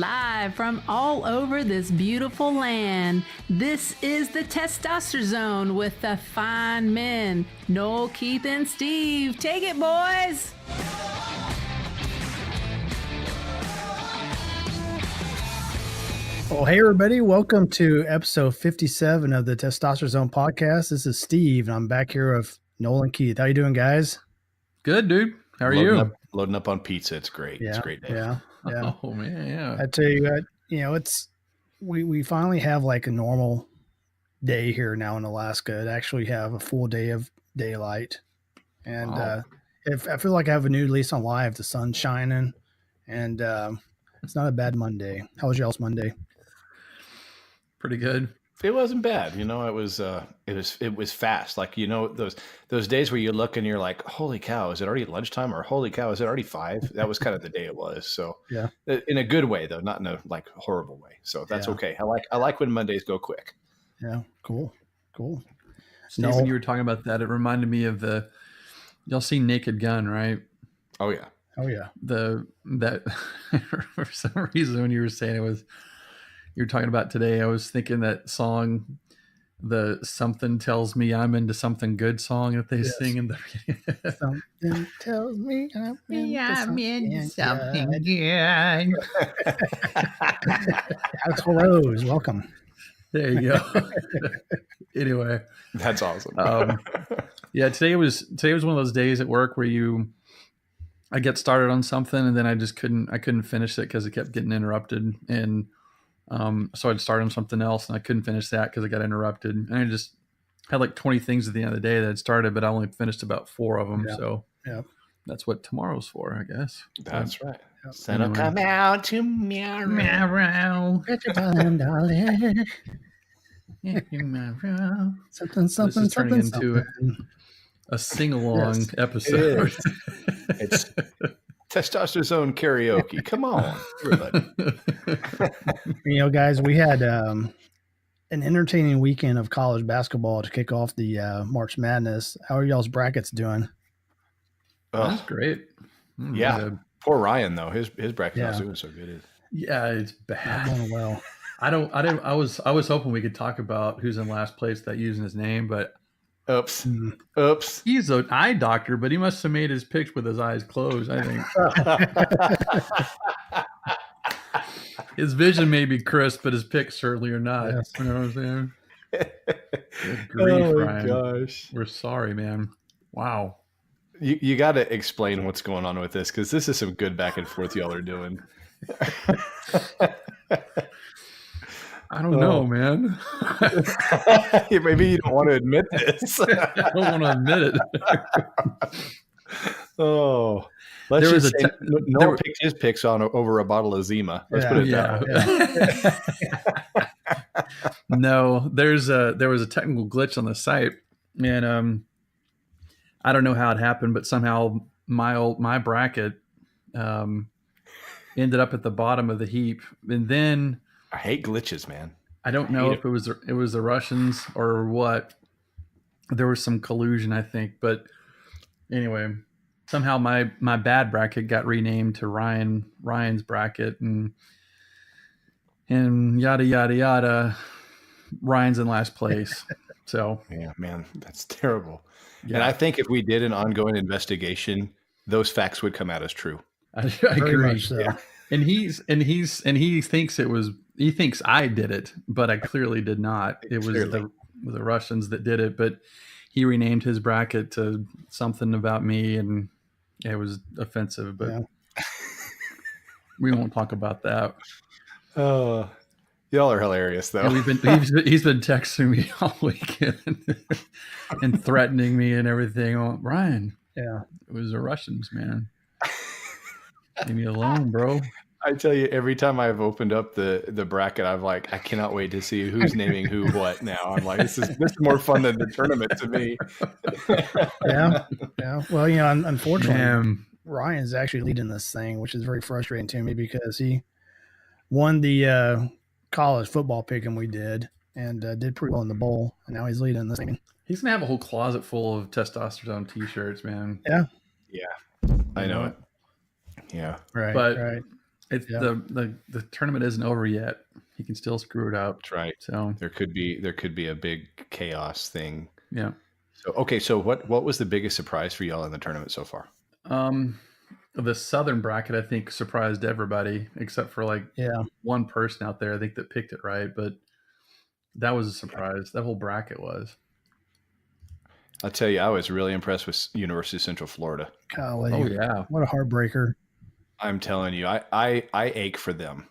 live from all over this beautiful land. This is the Testosterone Zone with the fine men, Noel, Keith, and Steve. Take it, boys. Well, hey, everybody. Welcome to episode 57 of the Testosterone Zone podcast. This is Steve, and I'm back here with Noel and Keith. How you doing, guys? Good, dude. How are you? Loading up on pizza. It's great. Yeah, It's a great day. Yeah. Oh, man, yeah. I tell you what, it's we finally have like a normal day here now in Alaska. To actually have a full day of daylight. And Wow. I feel like I have a new lease on life. The sun's shining, and it's not a bad Monday. How was y'all's Monday? Pretty good. It wasn't bad. You know, it was fast. Like, you know, those days where you look and you're like, holy cow, is it already lunchtime? Or holy cow, is it already 5? That was kind of the day it was. So Yeah. In a good way though, not in a like horrible way. So that's Yeah. okay. I like when Mondays go quick. Yeah. Cool. Steve, No. when you were talking about that, it reminded me of y'all seen Naked Gun, right? Oh yeah. Oh yeah. That for some reason when you were saying you were talking about today, I was thinking that song, the Something Tells Me I'm Into Something Good song that they Yes. sing in the Something tells me I'm into something good. good. Alex Rose, welcome. There you go. Anyway. That's awesome. Yeah, today was one of those days at work where I get started on something and then I couldn't finish it because it kept getting interrupted, and so I'd start on something else and I couldn't finish that because I got interrupted, and I just had like 20 things at the end of the day that I'd started, but I only finished about 4 of them. Yeah. So Yeah. that's what tomorrow's for, I guess. That's right. Yep. Sun will come out tomorrow. Tomorrow. Get your time, darling. Tomorrow. Something, This is turning into something. a sing-along Yes, episode. It's Testosterone Zone karaoke. Come on, everybody. You know, guys, we had an entertaining weekend of college basketball to kick off the March Madness. How are y'all's brackets doing? That's Oh, great. yeah. Poor Ryan though. His bracket's not Yeah. doing so good. Yeah, it's Not bad. going well. I was hoping we could talk about who's in last place without using his name, but Oops. Mm. Oops. he's an eye doctor, but he must have made his picks with his eyes closed, I think. His vision may be crisp, but his picks certainly are not. Yes. You know what I'm saying? Good grief, Oh my Ryan. gosh. We're sorry, man. Wow. You got to explain what's going on with this, because this is some good back and forth y'all are doing. I don't know, man. Maybe you don't want to admit this. I don't want to admit it. Oh, let's There was just a say te- no there one were- picked his picks on over a bottle of Zima. Let's Yeah. put it that Yeah. way. No, there was a technical glitch on the site, and I don't know how it happened, but somehow my bracket ended up at the bottom of the heap, and then I hate glitches, man. I don't know hate if it was the Russians or what. There was some collusion, I think, but anyway, somehow my bad bracket got renamed to Ryan's bracket, and yada yada yada. Ryan's in last place. So Yeah, man, that's terrible. yeah, And I think if we did an ongoing investigation, those facts would come out as true. I Very agree. much so. Yeah. And he thinks I did it, but I clearly did not. It was Clearly. the Russians that did it, but he renamed his bracket to something about me, and it was offensive, but Yeah. we won't talk about that. Oh, y'all are hilarious, though. And he's been texting me all weekend and threatening me and everything. Oh, Ryan, Yeah. it was the Russians, man. Leave me alone, bro. I tell you, every time I've opened up the bracket, I'm like, I cannot wait to see who's naming who what now. I'm like, this is more fun than the tournament to me. Yeah. Yeah. Well, you know, unfortunately, Man. Ryan's actually leading this thing, which is very frustrating to me because he won the college football pick we did and did pretty well in the bowl, and now he's leading this thing. He's gonna have a whole closet full of testosterone t-shirts, man. I know it. Yeah. Right. But- right. It's Yeah. the tournament isn't over yet. He can still screw it up. That's right. So There could be a big chaos thing. yeah. So okay, so what was the biggest surprise for y'all in the tournament so far? The southern bracket, I think, surprised everybody except for like Yeah. one person out there, I think, that picked it right. But that was a surprise. That whole bracket was. I'll tell you, I was really impressed with University of Central Florida. Golly. Oh yeah. What a heartbreaker. I'm telling you, I ache for them.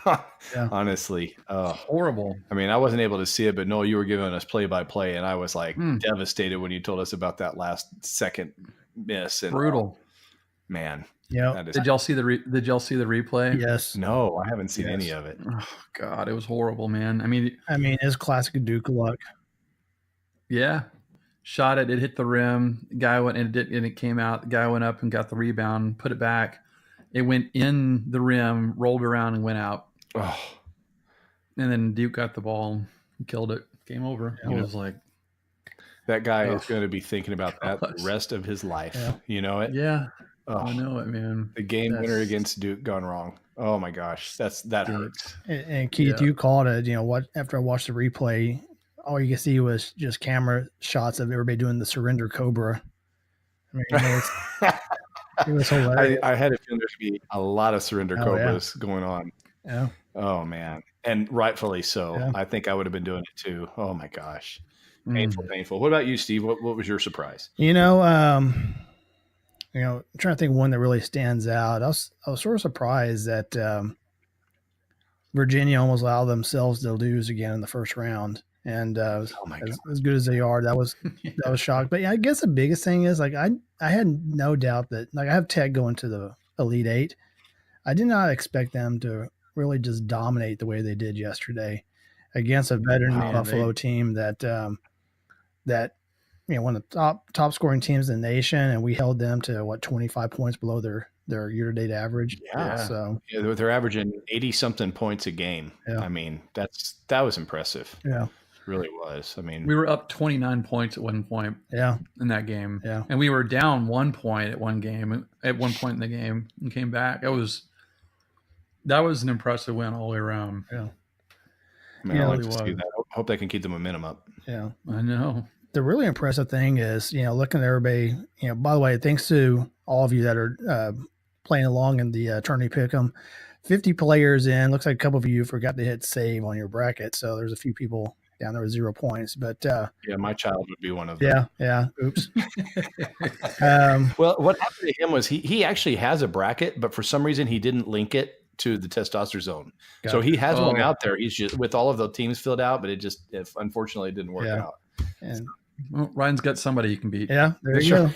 Yeah. Honestly. Horrible. I mean, I wasn't able to see it, but Noel, you were giving us play by play, and I was like devastated when you told us about that last second miss. And brutal. Man. Yeah. Did y'all see the replay? Yes. No, I haven't seen any of it. Oh God, it was horrible, man. I mean, it's classic Duke luck. Yeah. Shot it. It hit the rim. The guy went and it came out. The guy went up and got the rebound, put it back. It went in the rim, rolled around, and went out. Oh. And then Duke got the ball, and killed it. Game over. Yeah. It was like that guy is going to be thinking about that the rest of his life. Yeah. You know it? Yeah. Oh, I know it, man. The game winner against Duke gone wrong. Oh my gosh, that hurts. And Keith, you called it. You know what? After I watched the replay, all you could see was just camera shots of everybody doing the surrender cobra. I mean, it was hilarious. I had a feeling there's going to be a lot of surrender cobras going on. Yeah. Oh man, and rightfully so. Yeah. I think I would have been doing it too. Oh my gosh, painful. What about you, Steve? What was your surprise? I'm trying to think of one that really stands out. I was sort of surprised that Virginia almost allowed themselves to lose again in the first round. And as good as they are, that was shocked. But yeah, I guess the biggest thing is like I had no doubt that like I have Tech going to the Elite Eight. I did not expect them to really just dominate the way they did yesterday against a veteran Buffalo team that one of the top scoring teams in the nation, and we held them to 25 points below their year-to-date average. So they're averaging 80 something points a game. Yeah. I mean, that was impressive. Yeah. It really was. I mean, we were up 29 points at one point. Yeah. In that game. Yeah. And we were down 1 point at one point in the game and came back. That was an impressive win all the way around. Yeah. Man, I like to see that. I hope they can keep the momentum up. Yeah. I know. The really impressive thing is, looking at everybody, by the way, thanks to all of you that are playing along in the tourney pick'em, 50 players in. Looks like a couple of you forgot to hit save on your bracket. So there's a few people down there with 0 points, but yeah, my child would be one of them. Yeah. Oops. Well, what happened to him was he actually has a bracket, but for some reason he didn't link it to the testosterone zone. So he has one out there. He's just with all of the teams filled out, but it unfortunately didn't work out. And well, Ryan's got somebody he can beat. Yeah, there you go.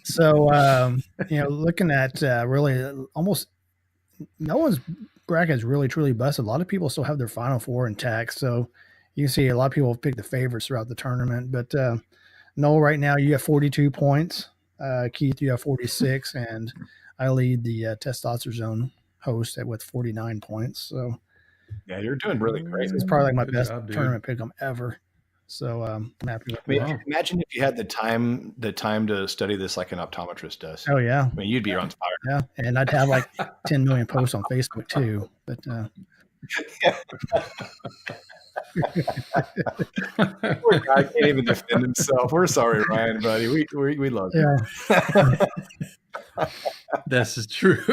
So looking at really almost no one's bracket is really truly busted. A lot of people still have their Final Four intact. So you can see a lot of people have picked the favorites throughout the tournament. But Noel, right now you have 42 points. Keith, you have 46, and I lead the testosterone host with 49 points. So yeah, you're doing really great. It's probably like my best tournament pick'em ever. So I'm happy with that. Imagine if you had the time to study this like an optometrist does. Oh yeah. I mean, you'd be on fire. Yeah, and I'd have like 10 million posts on Facebook too. But poor guy can't even defend himself. We're sorry, Ryan, buddy. We love you. Yeah. This is true.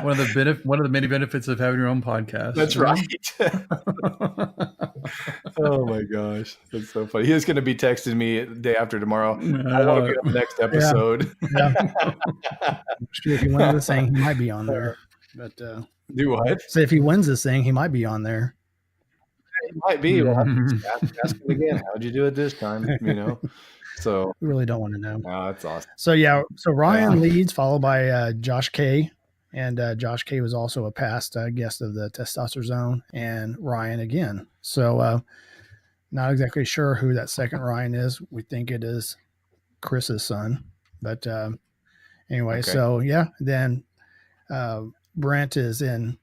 One of the many benefits of having your own podcast. That's right. Oh my gosh, that's so funny. He's going to be texting me the day after tomorrow. I want to be on the next episode. Yeah. If he wins this thing, he might be on there. But do what? So if he wins this thing, he might be on there. He might be. Well, ask him again. How'd you do it this time? So we really don't want to know. Oh, that's awesome. So Ryan leads, followed by Josh K. And Josh K was also a past guest of the Testosterone Zone, and Ryan again. So not exactly sure who that second Ryan is. We think it is Chris's son. But anyway, So yeah, then Brent is in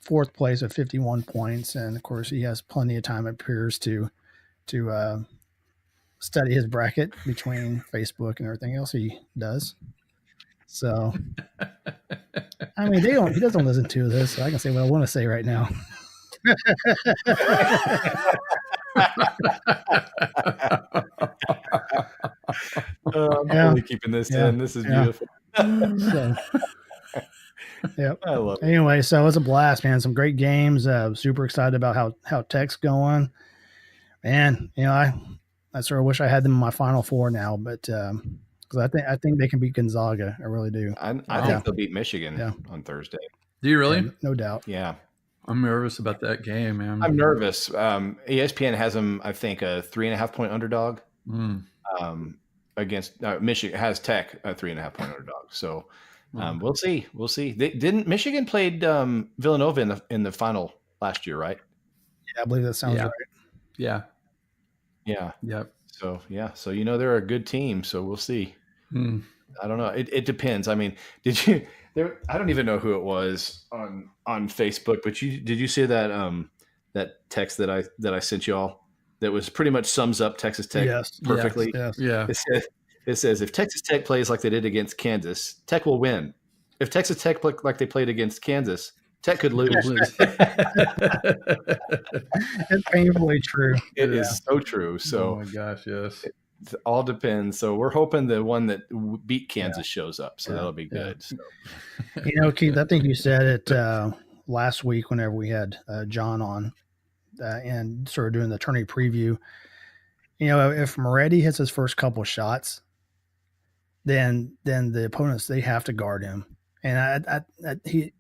fourth place with 51 points. And of course, he has plenty of time, it appears, to study his bracket between Facebook and everything else he does. So, I mean, he doesn't listen to this, so I can say what I want to say right now. I'm totally keeping this in. This is beautiful. So, yep. I love it. Anyway, so it's a blast, man. Some great games. Super excited about how Tech's going. Man, I sort of wish I had them in my Final Four now, but because I think they can beat Gonzaga. I really do. I think they'll beat Michigan on Thursday. Do you really? Yeah, no doubt. Yeah. I'm nervous about that game, man. I'm nervous. ESPN has them, I think, a 3.5-point underdog. Against Michigan. Has Tech a 3.5-point underdog. So we'll see. We'll see. Michigan played Villanova in the final last year, right? Yeah, I believe that sounds right. Yeah. Yeah. Yep. So they're a good team. So we'll see. I don't know. It depends. I mean, did you? I don't even know who it was on Facebook, but did you see that that text that I sent you all? That was pretty much sums up Texas Tech perfectly. Yes. Yeah. It says if Texas Tech plays like they did against Kansas, Tech will win. If Texas Tech played like they played against Kansas, Tech could lose. It's painfully true. It is so true. So, oh my gosh, yes. It all depends. So we're hoping the one that beat Kansas shows up. So that'll be good. So. Keith, I think you said it last week whenever we had John on and sort of doing the tourney preview. If Moretti hits his first couple shots, then the opponents, they have to guard him. And he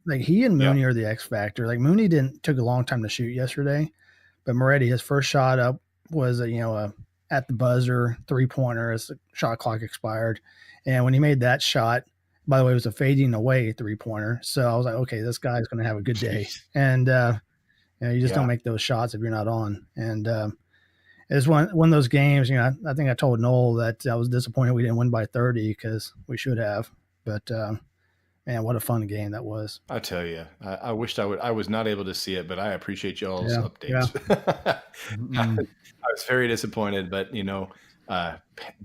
and Mooney are the X factor. Like Mooney took a long time to shoot yesterday, but Moretti, his first shot up was at the buzzer 3-pointer as the shot clock expired. And when he made that shot, by the way, it was a fading away 3-pointer. So I was like, okay, this guy's going to have a good day. And, you just don't make those shots if you're not on. And it's one of those games, I think I told Noel that I was disappointed we didn't win by 30 because we should have. But, man, what a fun game that was. I tell you, I wished I was not able to see it, but I appreciate y'all's updates. Yeah. I was very disappointed, but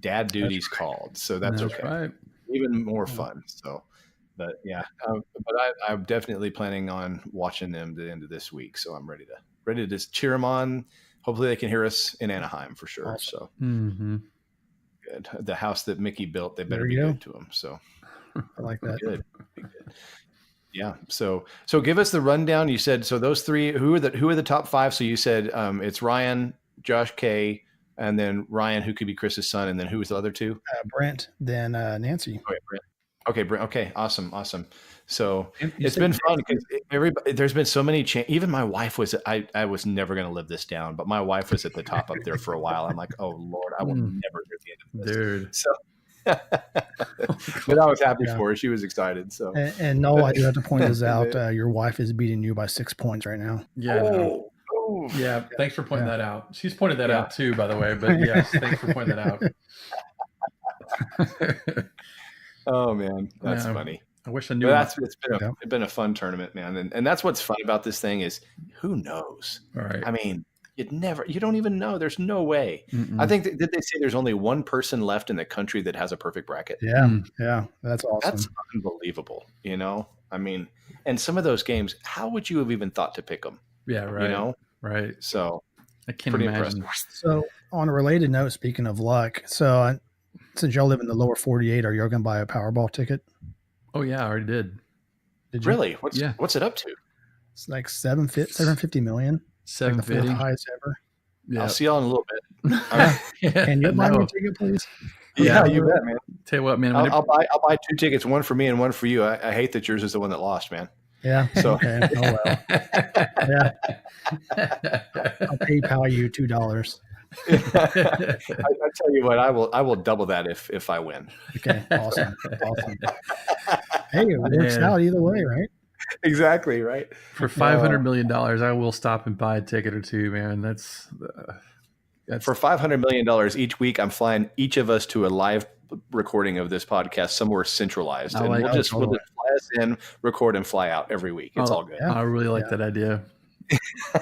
dad duty's called, so that's okay. Right. Even more fun. So, but yeah, but I'm definitely planning on watching them the end of this week. So I'm ready to just cheer them on. Hopefully they can hear us in Anaheim for sure. Awesome. So good. The house that Mickey built, they better be good to him. So I like that. Good. Yeah. So give us the rundown. You said, so those three, who are the top five? So you said it's Ryan, Josh K, and then Ryan, who could be Chris's son. And then who was the other two? Brent, then Nancy. Okay, Brent. Okay. Awesome. So it's been fun because there's been so many even my wife was, I was never going to live this down, but my wife was at the top up there for a while. I'm like, oh Lord, I will never hear the end of this. Dude. So, but I was happy for her. She was excited. So, and no, I do have to point this out. Your wife is beating you by 6 points right now. Yeah. Yeah. Thanks for pointing that out. She's pointed that out too, by the way. But yes, thanks for pointing that out. Oh man, that's funny. I wish I knew. It's been a fun tournament, man, and that's what's fun about this thing is who knows. All right. I mean, you don't even know. There's no way. Mm-mm. I think did they say there's only one person left in the country that has a perfect bracket? Yeah, that's awesome. That's unbelievable. I mean, and some of those games, how would you have even thought to pick them? Yeah, right. Right. So I can't imagine. Impressive. So on a related note, speaking of luck, so since y'all live in the lower 48, are you going to buy a Powerball ticket? Oh yeah, I already did. Did you? Really? What's it up to? It's like 750 million. 750. Like the fourth highest ever. Yeah. I'll see y'all in a little bit. Can you buy me a ticket, please? Yeah, you bet, man. Tell you what, man. I'll buy 2 tickets, one for me and one for you. I hate that yours is the one that lost, man. Yeah. So okay. Oh well. Yeah. I'll PayPal you $2. I tell you what, I will double that if I win. Okay. Awesome. Hey, it works out either way, right? Exactly right. For $500 million, I will stop and buy a ticket or two, man. That's for $500 million each week. I'm flying each of us to a live recording of this podcast somewhere centralized, and we'll just fly us in, record, and fly out every week. It's all good. I really like that idea.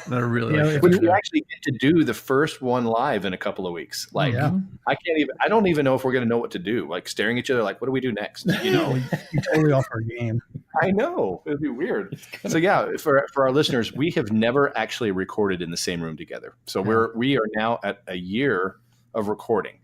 I really Yeah, like if that. Which we actually get to do the first one live in a couple of weeks. Like, Yeah. I don't even know if we're going to know what to do. Like staring at each other, like, what do we do next? You know, You totally off our game. I know it'd be weird. So yeah, for our listeners, we have never actually recorded in the same room together. So we are now at a year of recording.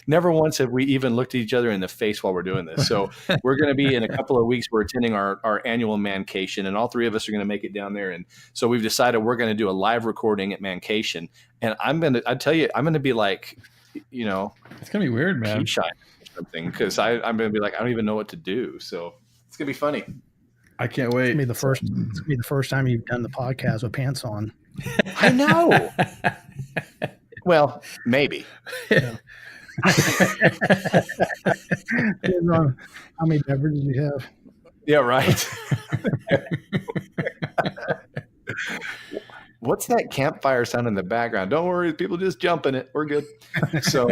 Never once have we even looked at each other in the face while we're doing this. So we're going to be in a couple of weeks. We're attending our annual Mancation, and all three of us are going to make it down there. And so we've decided we're going to do a live recording at Mancation. And I tell you, I'm going to be like, you know, It's gonna be weird, man. pea shine or something, because I'm going to be like, I don't even know what to do. So it's going to be funny. I can't It's wait. gonna be the first time you've done the podcast with pants on. I know. Well, maybe. Depends on how many beverages you have. Yeah, right. What's that campfire sound in the background? Don't worry, people just jumping it. We're good. So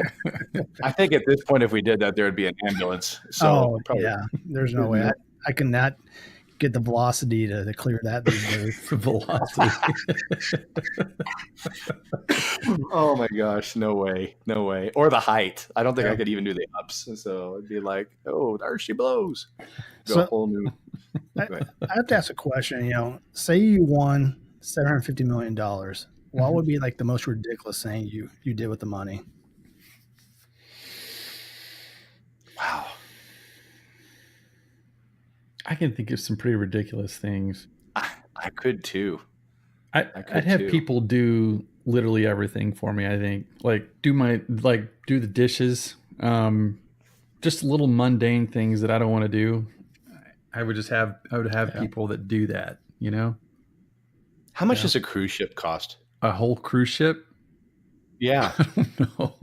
I think at this point, if we did that, there would be an ambulance. So probably. Yeah, there's no way I cannot get the velocity to clear that these days. Velocity. Oh my gosh, no way. Or the height. I don't think I could even do the ups. So it'd be like, oh, there she blows. Go a whole new. I have to ask a question. You know, say you won $750 million. What would be like the most ridiculous thing you did with the money? Wow. I can think of some pretty ridiculous things. I could too. I'd have people do literally everything for me. I think do the dishes, just little mundane things that I don't want to do. I would have people that do that. You know, How much does a cruise ship cost? a whole cruise ship. Yeah. I don't know.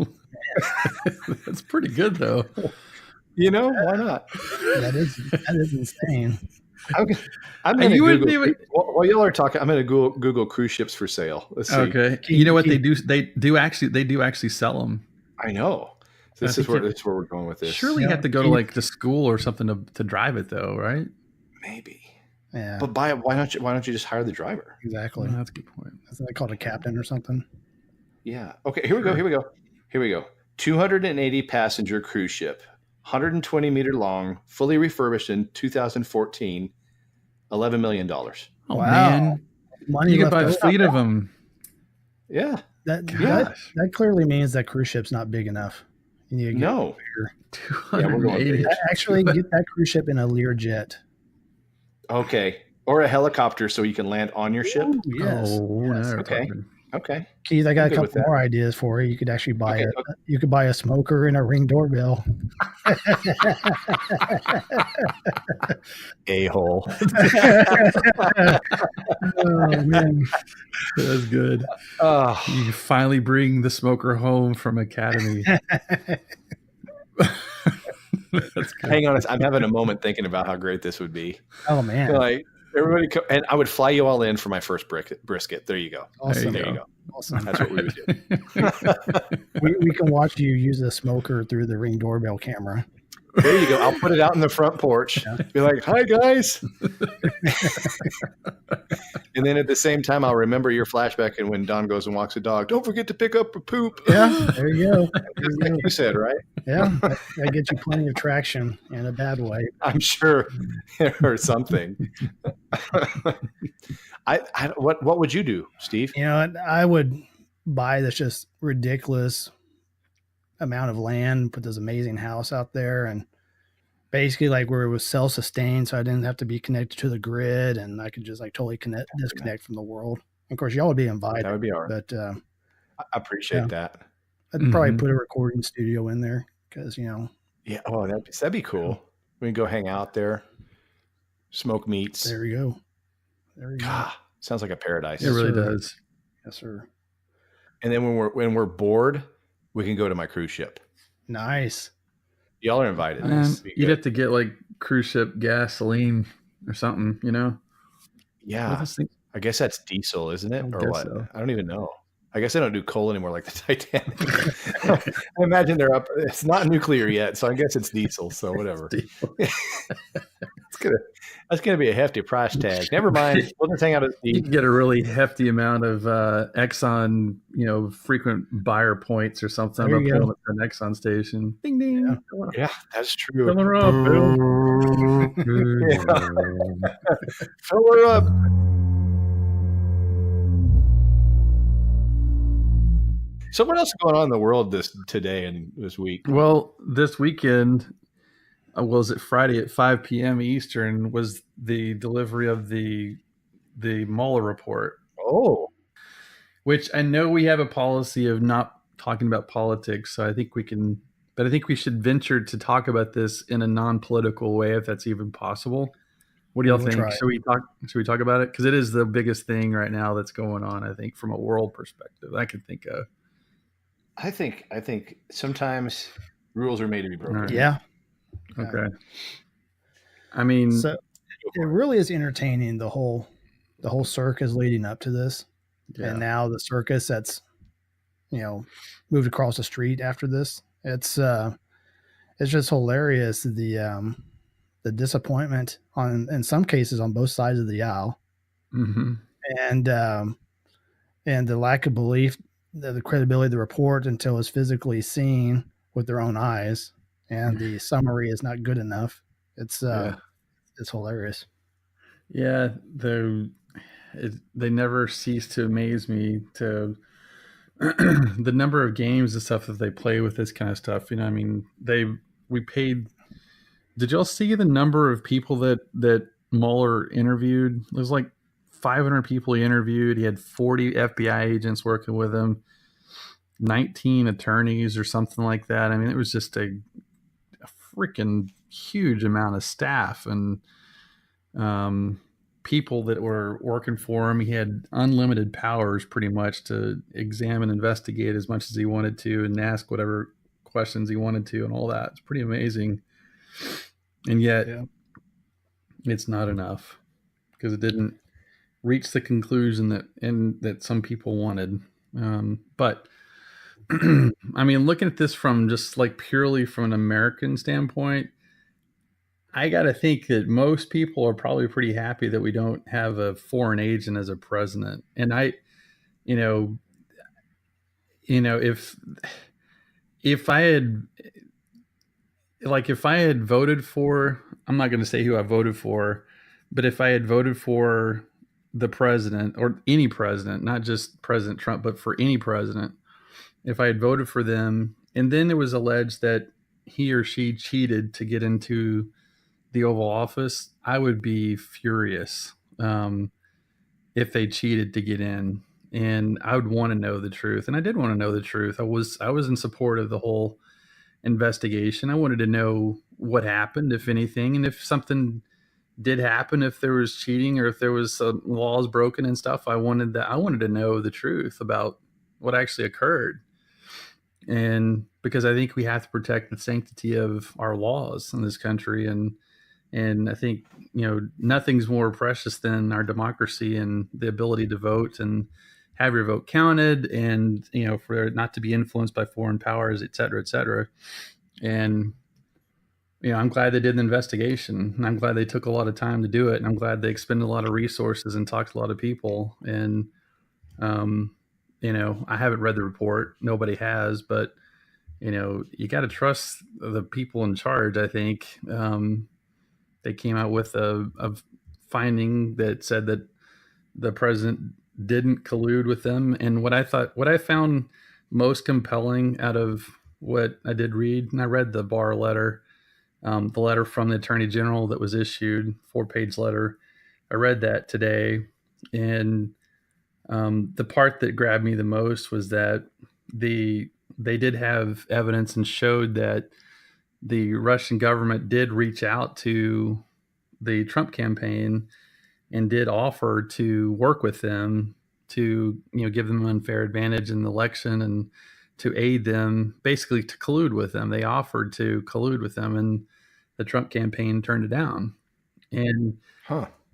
That's pretty good though. You know, why not? That is insane. I'm going to You wouldn't Google. even- While y'all are talking, I'm going to Google cruise ships for sale. Let's see. Okay, you know what they do? They do actually sell them. I know. This is where we're going with this. Surely you have to go to the school or something to drive it though, right? Maybe. Yeah, But why don't you just hire the driver? exactly. Well, that's a good point. Isn't that called a captain or something? Yeah. Okay. Here we go. 280 passenger cruise ship, 120 meter long, fully refurbished in 2014, $11 million. Oh Wow. man, Money you could left buy a over. fleet of them. Yeah. That clearly means that cruise ship's not big enough. You need to get No. bigger. 280. Actually, get that cruise ship in a Learjet. Okay. Or a helicopter so you can land on your ship. Ooh, yes. Oh, now Yes. we're Okay. talking. Okay. Keith, I got I'm a good with couple that. more ideas for you. You could actually buy Okay. You could buy a smoker and a Ring doorbell. A-hole. Oh man. That's good. Oh, You finally bring the smoker home from Academy. That's good. hang on. I'm having a moment thinking about how great this would be. Oh man. Like everybody, and I would fly you all in for my first brisket. There you go. Awesome. There you go. Awesome. That's what we would do. We can watch you use a smoker through the Ring doorbell camera. There you go. I'll put it out in the front porch. Be like, "Hi guys," and then at the same time, I'll remember your flashback. And when Don goes and walks the dog, don't forget to pick up a poop. Yeah, there you go. Just like you said, right? Yeah, that gets you plenty of traction in a bad way. I'm sure, or something. What would you do, Steve? You know, I would buy this just ridiculous amount of land, put this amazing house out there, and basically like where it was self-sustained, so I didn't have to be connected to the grid, and I could just like totally disconnect from the world. Of course, y'all would be invited. That would be all right. But I appreciate that. I'd probably put a recording studio in there because Yeah. Oh, that'd be cool. We can go hang out there, smoke meats. there you go. There you go. God, sounds like a paradise. It really sir. does. Yes, sir. And then when we're bored, we can go to my cruise ship. Nice. Y'all are invited. You'd have to get cruise ship gasoline or something, Yeah. I guess that's diesel, isn't it? I Or guess what? so. I don't even know. I guess they don't do coal anymore like the Titanic. I imagine they're up. It's not nuclear yet, so I guess it's diesel. So whatever. That's gonna be a hefty price tag. Never mind. We'll just hang out at You can get a really hefty amount of Exxon, frequent buyer points or something. There About you go. pulling up to an Exxon station. Ding ding. Yeah, that's true. Fill her up, Fill her up. So what else is going on in the world today and this week? Well, this weekend, was it Friday at 5 p.m. Eastern, was the delivery of the Mueller report. Oh. Which I know we have a policy of not talking about politics, so I think we can, but I think we should venture to talk about this in a non-political way, if that's even possible. What do y'all think? Should we talk about it? Because it is the biggest thing right now that's going on, I think, from a world perspective I can think of. I think sometimes rules are made to be broken. Right. Yeah. Okay. I mean, so it really is entertaining, the whole circus leading up to this. Yeah. And now the circus that's, moved across the street after this. It's just hilarious. The disappointment in some cases on both sides of the aisle, mm-hmm. and the lack of belief, the credibility of the report until it's physically seen with their own eyes, and the summary is not good enough. It's hilarious. Yeah, they never cease to amaze me to the number of games and stuff that they play with this kind of stuff. We paid. Did y'all see the number of people that Mueller interviewed? It was like 500 people he interviewed. He had 40 FBI agents working with him, 19 attorneys or something like that. I mean, it was just a freaking huge amount of staff and people that were working for him. He had unlimited powers pretty much to examine, investigate as much as he wanted to, and ask whatever questions he wanted to, and all that. It's pretty amazing. And yet it's not enough, because it didn't reach the conclusion that some people wanted. But I mean, looking at this from just like purely from an American standpoint, I got to think that most people are probably pretty happy that we don't have a foreign agent as a president. And if I had voted for, I'm not going to say who I voted for, but if I had voted for the president, or any president, not just President Trump, but for any president, if I had voted for them, and then it was alleged that he or she cheated to get into the Oval Office, I would be furious if they cheated to get in, and I would want to know the truth. And I did want to know the truth. I was in support of the whole investigation. I wanted to know what happened, if anything, and if something did happen, if there was cheating or if there was laws broken and stuff. I wanted to know the truth about what actually occurred. And because I think we have to protect the sanctity of our laws in this country, and I think nothing's more precious than our democracy and the ability to vote and have your vote counted, and for it not to be influenced by foreign powers, et cetera, et cetera. And I'm glad they did an investigation, and I'm glad they took a lot of time to do it, and I'm glad they expended a lot of resources and talked to a lot of people. And I haven't read the report. Nobody has, but you got to trust the people in charge. I think they came out with a finding that said that the president didn't collude with them. And what I found most compelling out of what I did read, and I read the Barr letter, the letter from the Attorney General that was issued, 4-page letter. I read that today, and the part that grabbed me the most was that they did have evidence and showed that the Russian government did reach out to the Trump campaign and did offer to work with them to, give them an unfair advantage in the election and to aid them, basically to collude with them. They offered to collude with them, and the Trump campaign turned it down. And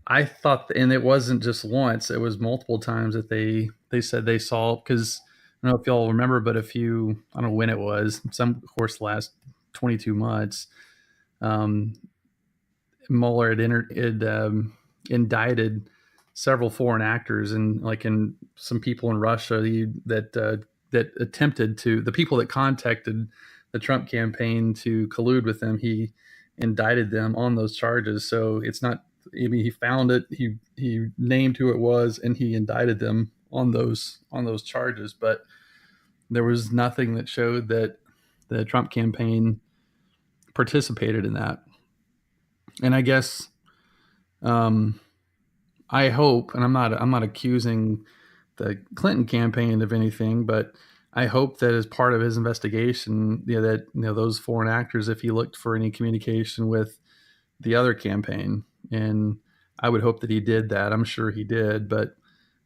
I thought, and it wasn't just once, it was multiple times that they said they saw, because don't know if y'all remember, but I don't know when it was, some course last 22 months, Mueller had indicted several foreign actors and some people in Russia that attempted to, the people that contacted the Trump campaign to collude with them. He indicted them on those charges. So it's not, I mean, he found it, he named who it was, and he indicted them on those charges. But there was nothing that showed that the Trump campaign participated in that. And I guess, I hope, and I'm not accusing the Clinton campaign of anything, but I hope that as part of his investigation, that those foreign actors, if he looked for any communication with the other campaign, and I would hope that he did that. I'm sure he did, but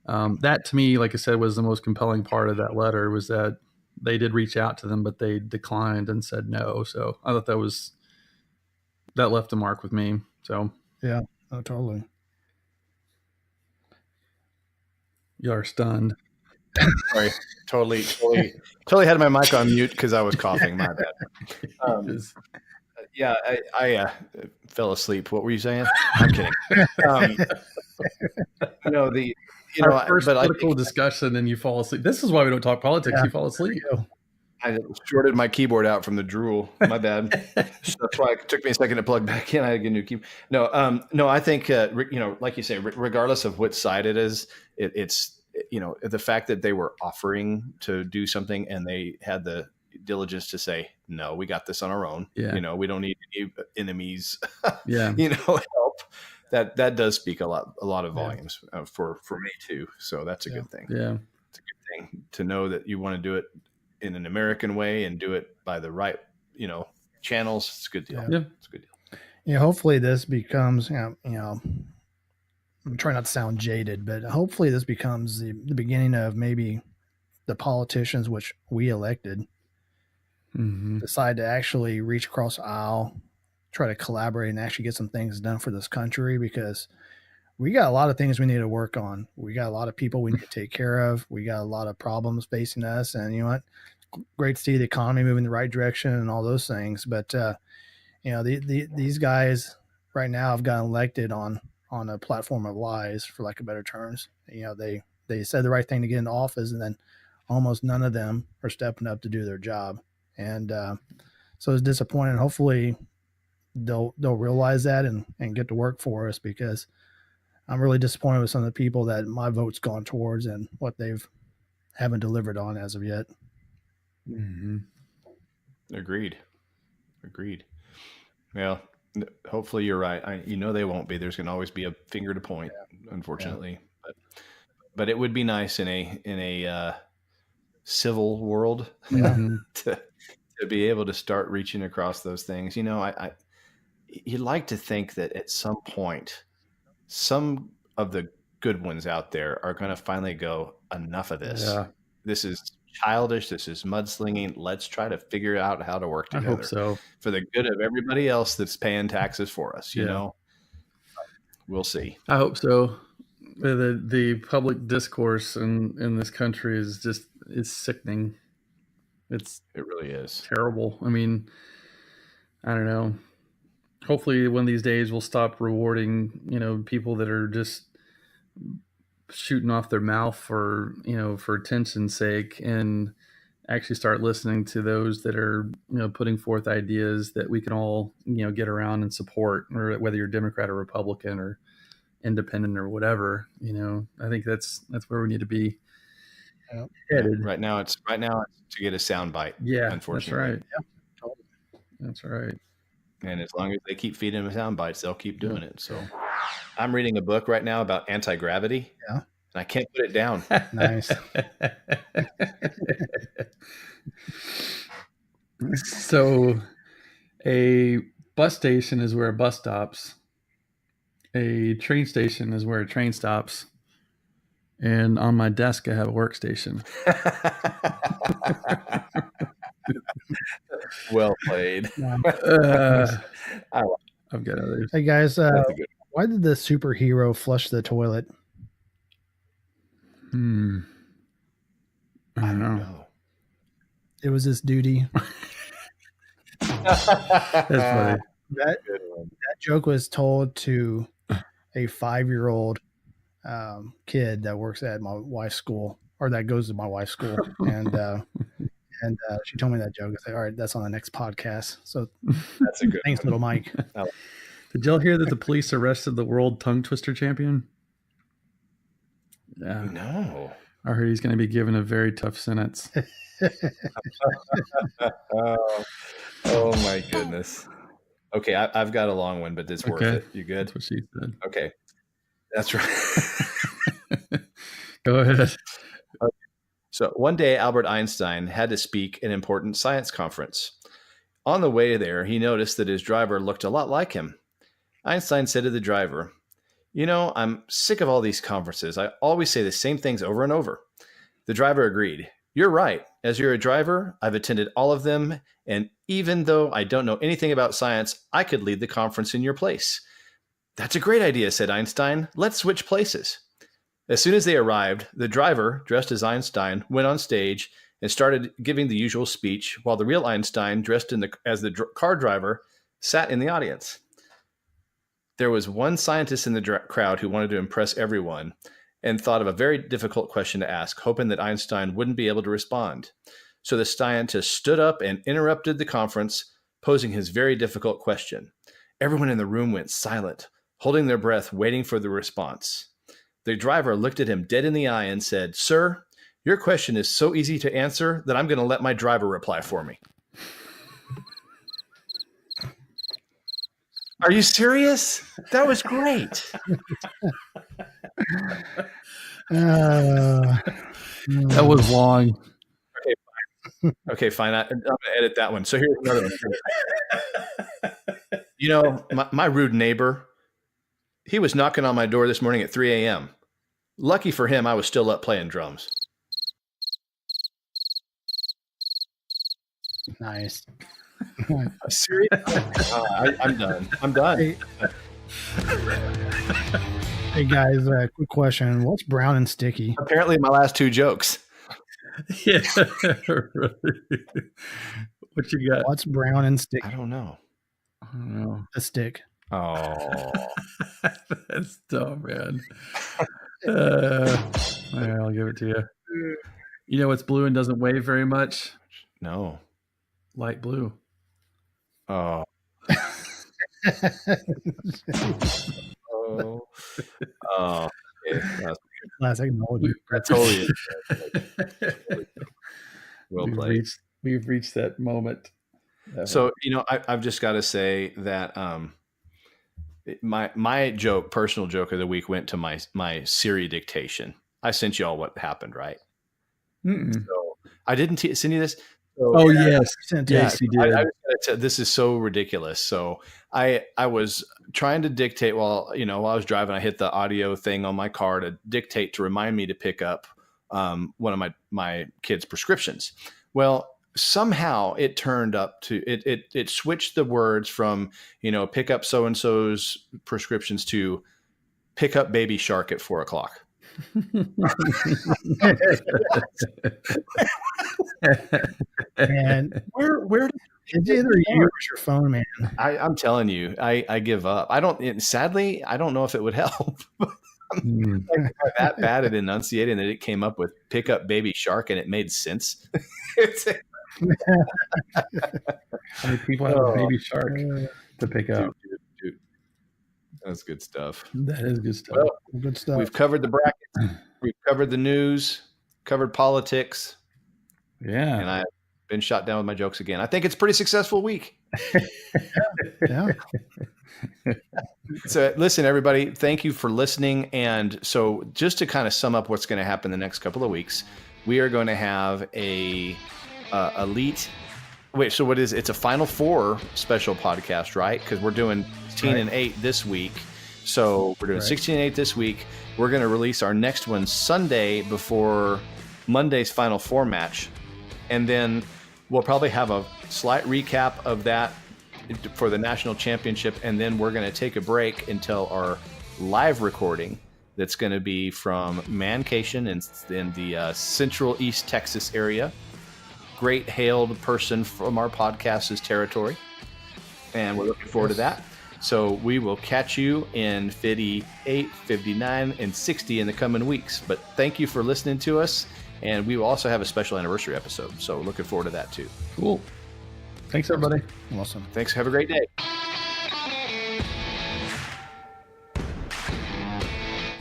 that to me, like I said, was the most compelling part of that letter, was that they did reach out to them, but they declined and said no. So I thought that left a mark with me. So yeah, oh, totally. You are stunned. Sorry, totally had my mic on mute because I was coughing. My bad. Yeah, I fell asleep. What were you saying? I'm kidding. Our first political discussion, and you fall asleep. This is why we don't talk politics. Yeah. You fall asleep. I shorted my keyboard out from the drool. My bad. So that's why it took me a second to plug back in. I had to get a new keyboard. No, I think like you say, regardless of which side it is, it's the fact that they were offering to do something and they had the diligence to say, no, we got this on our own. Yeah. We don't need any enemies. Yeah. Help. That does speak a lot of volumes for me too. So that's a good thing. Yeah. It's a good thing to know that you want to do it in an American way and do it by the right, channels. It's a good deal. Yeah. It's a good deal. Yeah. Hopefully this becomes, I'm trying not to sound jaded, but hopefully this becomes the beginning of maybe the politicians, which we elected, decide to actually reach across the aisle, try to collaborate and actually get some things done for this country, because we got a lot of things we need to work on. We got a lot of people we need to take care of. We got a lot of problems facing us, and you know what? Great to see the economy moving in the right direction and all those things. But, these guys right now have gotten elected on a platform of lies, for lack of better terms. They said the right thing to get into office, and then almost none of them are stepping up to do their job. And so it's disappointing. Hopefully they'll realize that and get to work for us, because I'm really disappointed with some of the people that my vote's gone towards and what they've haven't delivered on as of yet. Agreed. Well, hopefully you're right. They won't be. There's going to always be a finger to point, unfortunately. Yeah. But it would be nice in a civil world to be able to start reaching across those things. You'd like to think that at some point, some of the good ones out there are going to finally go, enough of this. Yeah. This is childish. This is mudslinging. Let's try to figure out how to work together. I hope so. For the good of everybody else that's paying taxes for us. We'll see. I hope so. The public discourse in this country is sickening. It really is terrible. I mean, I don't know. Hopefully one of these days we'll stop rewarding, people that are just shooting off their mouth for attention's sake, and actually start listening to those that are, putting forth ideas that we can all, get around and support, or whether you're Democrat or Republican or independent or whatever. I think that's where we need to be headed. Right now it's to get a soundbite. Yeah, unfortunately. That's right. That's right. And as long as they keep feeding them sound bites, they'll keep doing it. So I'm reading a book right now about anti-gravity. Yeah. And I can't put it down. Nice. So a bus station is where a bus stops. A train station is where a train stops. And on my desk, I have a workstation. Well played. I've got others. Hey guys, why did the superhero flush the toilet? I I don't know. No. It was this duty. That's funny. That joke was told to a 5-year-old kid that works at my wife's school, or that goes to my wife's school, and she told me that joke. I said, "All right, that's on the next podcast." So That's a good thanks, one. little Mike. Did y'all hear that the police arrested the world tongue twister champion? Yeah. No. I heard he's going to be given a very tough sentence. Oh my goodness. Okay, I've got a long one, but it's worth Okay. it. You good? That's what she said. Okay. That's right. Go ahead. So one day, Albert Einstein had to speak at an important science conference. On the way there, he noticed that his driver looked a lot like him. Einstein said to the driver, "You know, I'm sick of all these conferences. I always say the same things over and over." The driver agreed. "You're right. As you're a driver, I've attended all of them, and even though I don't know anything about science, I could lead the conference in your place." "That's a great idea," said Einstein. "Let's switch places." As soon as they arrived, the driver, dressed as Einstein, went on stage and started giving the usual speech, while the real Einstein, dressed as the car driver, sat in the audience. There was one scientist in the crowd who wanted to impress everyone and thought of a very difficult question to ask, hoping that Einstein wouldn't be able to respond. So the scientist stood up and interrupted the conference, posing his very difficult question. Everyone in the room went silent, holding their breath, waiting for the response. The driver looked at him dead in the eye and said, "Sir, your question is so easy to answer that I'm going to let my driver reply for me." Are you serious? That was great. That was long. Okay, fine. I'm going to edit that one. So here's another one. You know, my rude neighbor, he was knocking on my door this morning at 3 a.m. Lucky for him, I was still up playing drums. Nice. Seriously? I'm done. I'm done. Hey guys, quick question. What's brown and sticky? Apparently, my last two jokes. Yeah. Really. What you got? What's brown and sticky? I don't know. I don't know. A stick. Oh. That's dumb, man. Yeah, I'll give it to you. You know what's blue and doesn't weigh very much? No. Light blue. Oh. Oh. Okay. Classic. That's totally well played. We've reached that moment. So, you know, I've just got to say that my joke, personal joke of the week, went to my Siri dictation. I sent you all what happened, right? So I didn't send you this. So, yes, yes, you did. This is so ridiculous. So I was trying to dictate while I was driving. I hit the audio thing on my car to dictate to remind me to pick up one of my kids' prescriptions. Well, somehow it turned up to it switched the words from pick up so and so's prescriptions to pick up baby shark at 4 o'clock. And where it's either you or your phone, man. I'm telling you, I give up. Sadly, I don't know if it would help. That bad at enunciating that it came up with pick up baby shark and it made sense. How many people have a baby shark to pick up? Dude. That's good stuff. That is good stuff. Well, Good stuff. we've covered the brackets. We've covered the news, covered politics. Yeah. And I've been shot down with my jokes again. I think it's a pretty successful week. Yeah. So listen, everybody, thank you for listening. And so just to kind of sum up what's going to happen the next couple of weeks, we are going to have a elite. Wait, so what is it's a Final Four special podcast, right? Because we're doing 16 and 8 this week. So we're doing 16 and 8 this week. We're going to release our next one Sunday before Monday's Final Four match. And then we'll probably have a slight recap of that for the national championship. And then we're going to take a break until our live recording. that's going to be from Mancation in the Central East Texas area. Great hailed person from our podcast's territory. And we're looking forward to that. So we will catch you in 58, 59, and 60 in the coming weeks. But thank you for listening to us. And we will also have a special anniversary episode. So looking forward to that too. Cool. Thanks, everybody. Awesome. Thanks. Have a great day.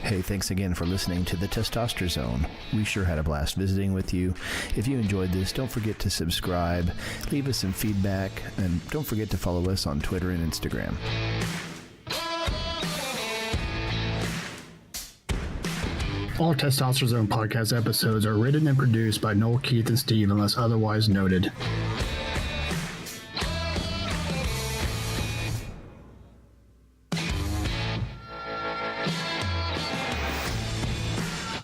Hey, thanks again for listening to the Testosterone Zone. We sure had a blast visiting with you. If you enjoyed this, don't forget to subscribe, leave us some feedback, and don't forget to follow us on Twitter and Instagram. All Testosterone Zone podcast episodes are written and produced by Noel, Keith, and Steve unless otherwise noted.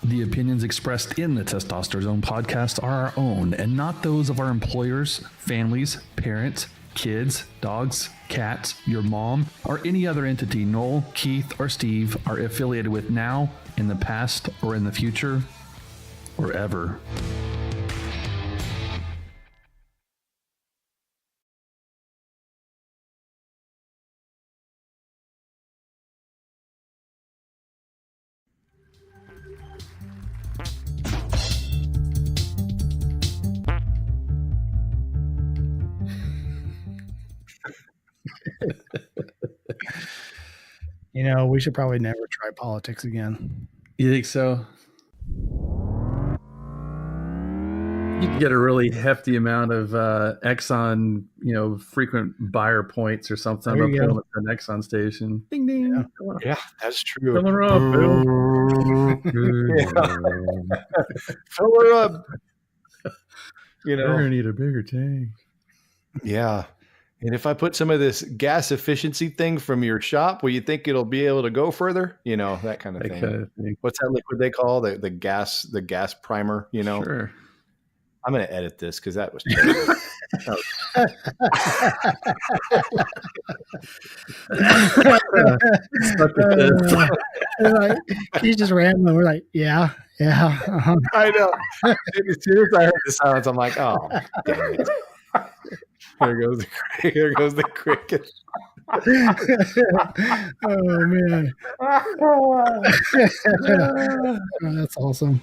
The opinions expressed in the Testosterone Zone podcast are our own and not those of our employers, families, parents, kids, dogs, cats, your mom, or any other entity Noel, Keith, or Steve are affiliated with now, in the past, or in the future, or ever. You know, we should probably never try politics again. You think so? You can get a really hefty amount of Exxon, frequent buyer points or something. There you go. Up an Exxon station. Ding ding. Yeah. Yeah, that's true. Fill her up, Bill. Fill her up. We're gonna need a bigger tank. Yeah. And if I put some of this gas efficiency thing from your shop, will you think it'll be able to go further? That kind of thing. What's that liquid they call the gas primer? Sure. I'm going to edit this because that was terrible. He's just rambling. We're like, yeah. Uh-huh. I know. As soon as I heard the silence, I'm like, oh, dang it. Here goes the cricket. Oh man. Oh, that's awesome.